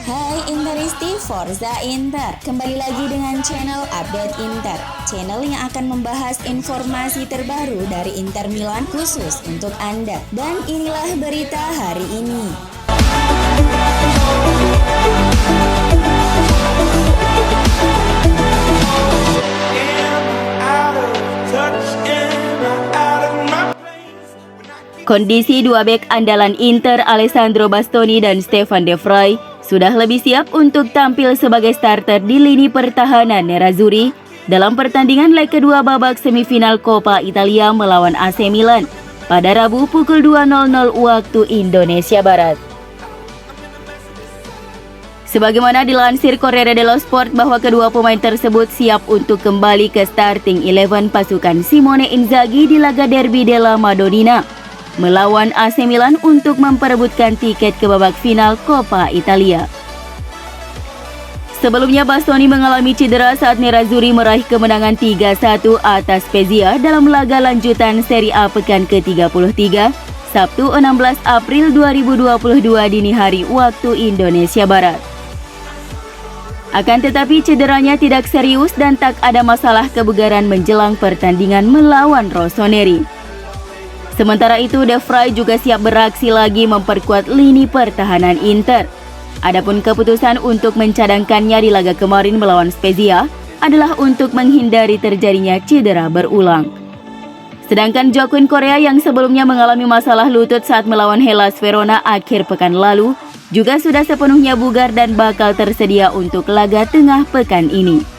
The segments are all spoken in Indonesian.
Hai Interisti, Forza Inter. Kembali lagi dengan channel Update Inter, channel yang akan membahas informasi terbaru dari Inter Milan khusus untuk Anda. Dan inilah berita hari ini. Kondisi dua bek andalan Inter Alessandro Bastoni dan Stefan De Vrij sudah lebih siap untuk tampil sebagai starter di lini pertahanan Nerazzurri dalam pertandingan leg kedua babak semifinal Coppa Italia melawan AC Milan pada Rabu pukul 2.00 waktu Indonesia Barat. Sebagaimana dilansir Corriere dello Sport bahwa kedua pemain tersebut siap untuk kembali ke starting 11 pasukan Simone Inzaghi di laga Derby della Madonnina melawan AC Milan untuk memperebutkan tiket ke babak final Coppa Italia. Sebelumnya Bastoni mengalami cedera saat Nerazzurri meraih kemenangan 3-1 atas Spezia dalam laga lanjutan Serie A pekan ke-33 Sabtu 16 April 2022 dini hari waktu Indonesia Barat. Akan tetapi cederanya tidak serius dan tak ada masalah kebugaran menjelang pertandingan melawan Rossoneri. Sementara itu, De Vrij juga siap beraksi lagi memperkuat lini pertahanan Inter. Adapun keputusan untuk mencadangkannya di laga kemarin melawan Spezia adalah untuk menghindari terjadinya cedera berulang. Sedangkan Joaquin Correa yang sebelumnya mengalami masalah lutut saat melawan Hellas Verona akhir pekan lalu juga sudah sepenuhnya bugar dan bakal tersedia untuk laga tengah pekan ini.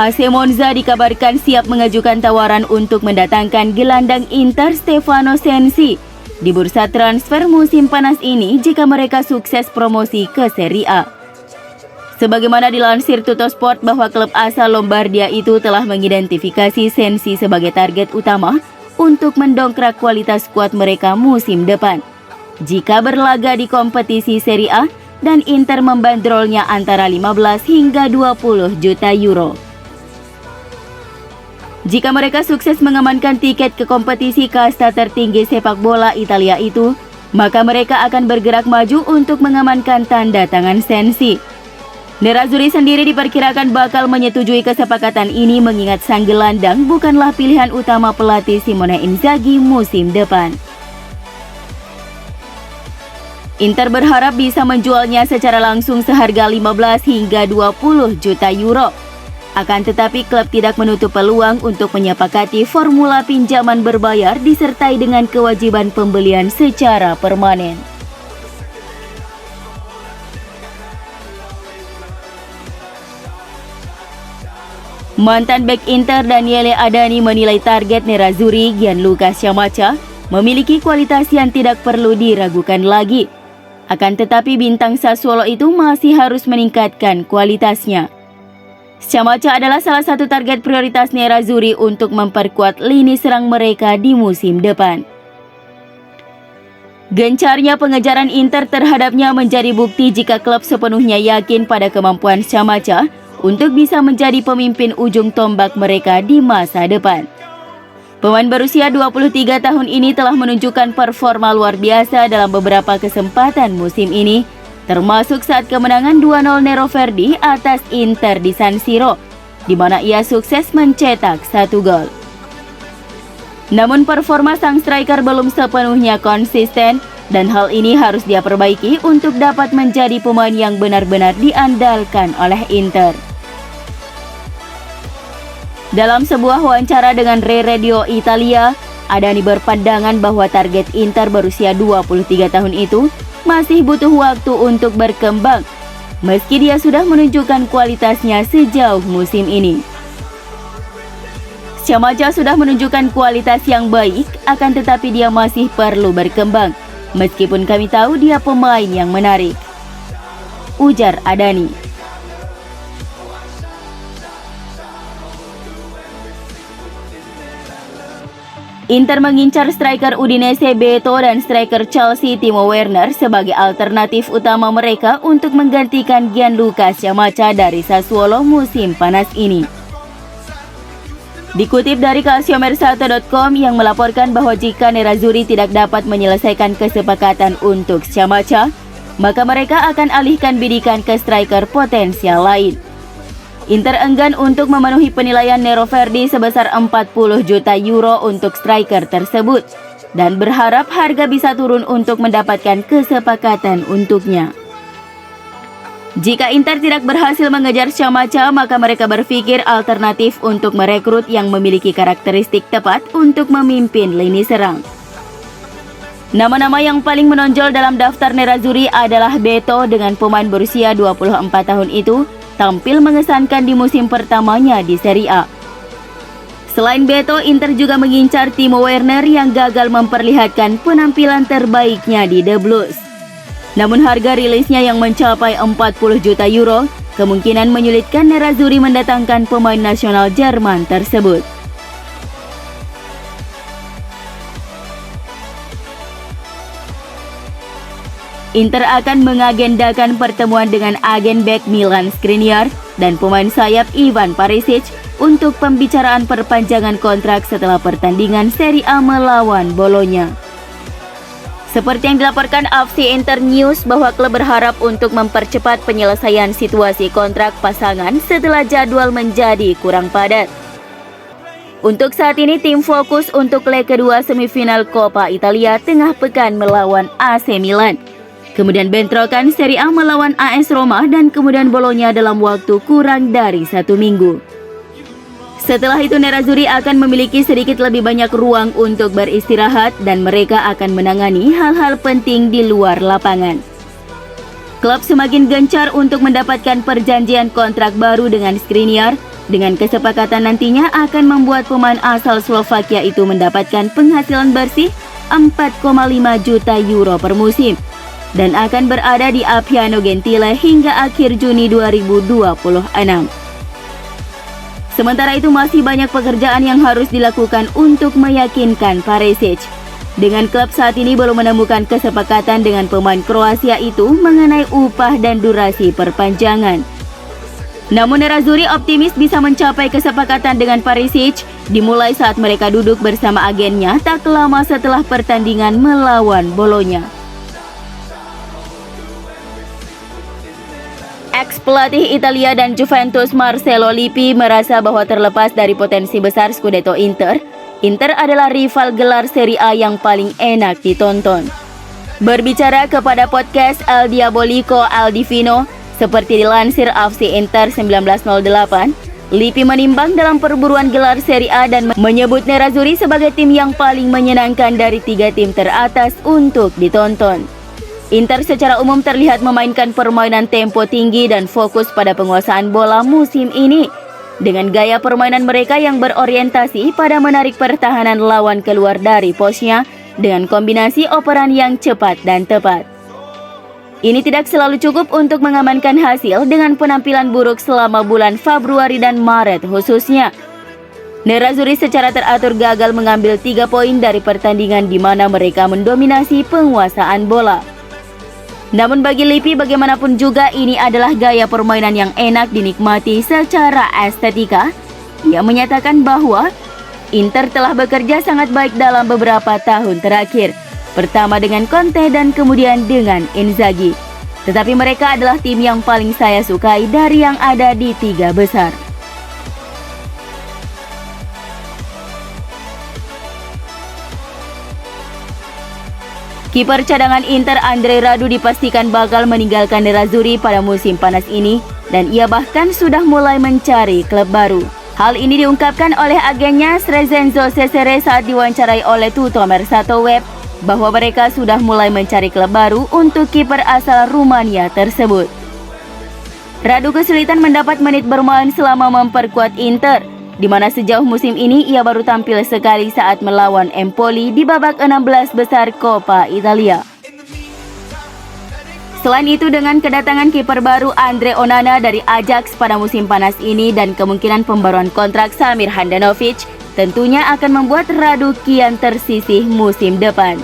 AC Monza dikabarkan siap mengajukan tawaran untuk mendatangkan gelandang Inter Stefano Sensi di bursa transfer musim panas ini jika mereka sukses promosi ke Serie A. Sebagaimana dilansir Tuttosport bahwa klub asal Lombardia itu telah mengidentifikasi Sensi sebagai target utama untuk mendongkrak kualitas skuad mereka musim depan jika berlaga di kompetisi Serie A dan Inter membandrolnya antara 15 hingga 20 juta euro. Jika mereka sukses mengamankan tiket ke kompetisi kasta tertinggi sepak bola Italia itu, maka mereka akan bergerak maju untuk mengamankan tanda tangan Sensi. Nerazzurri sendiri diperkirakan bakal menyetujui kesepakatan ini mengingat sang gelandang bukanlah pilihan utama pelatih Simone Inzaghi musim depan. Inter berharap bisa menjualnya secara langsung seharga 15 hingga 20 juta euro. Akan tetapi klub tidak menutup peluang untuk menyepakati formula pinjaman berbayar disertai dengan kewajiban pembelian secara permanen. Mantan bek Inter Daniele Adani menilai target Nerazzurri Gianluca Scamacca memiliki kualitas yang tidak perlu diragukan lagi. Akan tetapi bintang Sassuolo itu masih harus meningkatkan kualitasnya. Scamacca adalah salah satu target prioritas Nerazzurri untuk memperkuat lini serang mereka di musim depan. Gencarnya pengejaran Inter terhadapnya menjadi bukti jika klub sepenuhnya yakin pada kemampuan Scamacca untuk bisa menjadi pemimpin ujung tombak mereka di masa depan. Pemain berusia 23 tahun ini telah menunjukkan performa luar biasa dalam beberapa kesempatan musim ini, termasuk saat kemenangan 2-0 Nero Verdi atas Inter di San Siro, di mana ia sukses mencetak 1 gol. Namun performa sang striker belum sepenuhnya konsisten dan hal ini harus dia perbaiki untuk dapat menjadi pemain yang benar-benar diandalkan oleh Inter. Dalam sebuah wawancara dengan Re Radio Italia, Adani berpandangan bahwa target Inter berusia 23 tahun itu masih butuh waktu untuk berkembang, meski dia sudah menunjukkan kualitasnya sejauh musim ini. Scamacca sudah menunjukkan kualitas yang baik, akan tetapi dia masih perlu berkembang, meskipun kami tahu dia pemain yang menarik, ujar Adani. Inter mengincar striker Udinese Beto dan striker Chelsea Timo Werner sebagai alternatif utama mereka untuk menggantikan Gianluca Scamacca dari Sassuolo musim panas ini. Dikutip dari calciomercato.com yang melaporkan bahwa jika Nerazzurri tidak dapat menyelesaikan kesepakatan untuk Scamacca, maka mereka akan alihkan bidikan ke striker potensial lain. Inter enggan untuk memenuhi penilaian Nero Verdi sebesar 40 juta euro untuk striker tersebut dan berharap harga bisa turun untuk mendapatkan kesepakatan untuknya. Jika Inter tidak berhasil mengejar Scamacca, maka mereka berpikir alternatif untuk merekrut yang memiliki karakteristik tepat untuk memimpin lini serang. Nama-nama yang paling menonjol dalam daftar Nerazzurri adalah Beto dengan pemain berusia 24 tahun itu tampil mengesankan di musim pertamanya di Serie A. Selain Beto, Inter juga mengincar Timo Werner yang gagal memperlihatkan penampilan terbaiknya di The Blues. Namun harga rilisnya yang mencapai 40 juta euro kemungkinan menyulitkan Nerazzurri mendatangkan pemain nasional Jerman tersebut. Inter akan mengagendakan pertemuan dengan agen bek Milan Skriniar dan pemain sayap Ivan Perisic untuk pembicaraan perpanjangan kontrak setelah pertandingan Serie A melawan Bologna. Seperti yang dilaporkan AFC Internews bahwa klub berharap untuk mempercepat penyelesaian situasi kontrak pasangan setelah jadwal menjadi kurang padat. Untuk saat ini tim fokus untuk leg kedua semifinal Coppa Italia tengah pekan melawan AC Milan. Kemudian bentrokan Serie A melawan AS Roma dan kemudian Bologna dalam waktu kurang dari 1 minggu. Setelah itu Nerazzurri akan memiliki sedikit lebih banyak ruang untuk beristirahat dan mereka akan menangani hal-hal penting di luar lapangan. Klub semakin gencar untuk mendapatkan perjanjian kontrak baru dengan Skriniar, dengan kesepakatan nantinya akan membuat pemain asal Slovakia itu mendapatkan penghasilan bersih 4,5 juta euro per musim dan akan berada di Appiano Gentile hingga akhir Juni 2026. Sementara itu masih banyak pekerjaan yang harus dilakukan untuk meyakinkan Perisic. Dengan klub saat ini belum menemukan kesepakatan dengan pemain Kroasia itu mengenai upah dan durasi perpanjangan. Namun Nerazzurri optimis bisa mencapai kesepakatan dengan Perisic dimulai saat mereka duduk bersama agennya tak lama setelah pertandingan melawan Bologna. Ex-pelatih Italia dan Juventus Marcelo Lippi merasa bahwa terlepas dari potensi besar Scudetto Inter adalah rival gelar Serie A yang paling enak ditonton. Berbicara kepada podcast El Diabolico Al Divino, seperti dilansir AFC Inter 1908, Lippi menimbang dalam perburuan gelar Serie A dan menyebut Nerazzurri sebagai tim yang paling menyenangkan dari 3 tim teratas untuk ditonton. Inter secara umum terlihat memainkan permainan tempo tinggi dan fokus pada penguasaan bola musim ini, dengan gaya permainan mereka yang berorientasi pada menarik pertahanan lawan keluar dari posnya dengan kombinasi operan yang cepat dan tepat. Ini tidak selalu cukup untuk mengamankan hasil dengan penampilan buruk selama bulan Februari dan Maret khususnya. Nerazzurri secara teratur gagal mengambil 3 poin dari pertandingan di mana mereka mendominasi penguasaan bola. Namun bagi Lippi bagaimanapun juga ini adalah gaya permainan yang enak dinikmati secara estetika. Ia menyatakan bahwa Inter telah bekerja sangat baik dalam beberapa tahun terakhir. Pertama dengan Conte dan kemudian dengan Inzaghi. Tetapi mereka adalah tim yang paling saya sukai dari yang ada di 3 besar. Kiper cadangan Inter Andrea Radu dipastikan bakal meninggalkan Nerazzurri pada musim panas ini dan ia bahkan sudah mulai mencari klub baru. Hal ini diungkapkan oleh agennya Srezenzo Cesare saat diwawancarai oleh Tutto Mercato Web bahwa mereka sudah mulai mencari klub baru untuk kiper asal Rumania tersebut. Radu kesulitan mendapat menit bermain selama memperkuat Inter, di mana sejauh musim ini ia baru tampil sekali saat melawan Empoli di babak 16 besar Coppa Italia. Selain itu dengan kedatangan kiper baru Andre Onana dari Ajax pada musim panas ini dan kemungkinan pembaruan kontrak Samir Handanovic, tentunya akan membuat Radu kian tersisih musim depan.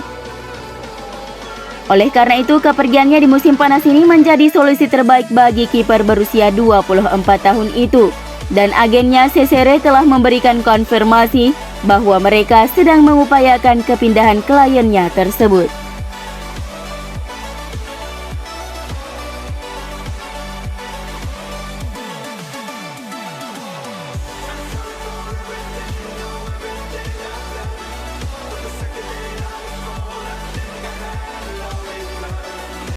Oleh karena itu kepergiannya di musim panas ini menjadi solusi terbaik bagi kiper berusia 24 tahun itu. dan agennya Cesare telah memberikan konfirmasi bahwa mereka sedang mengupayakan kepindahan kliennya tersebut.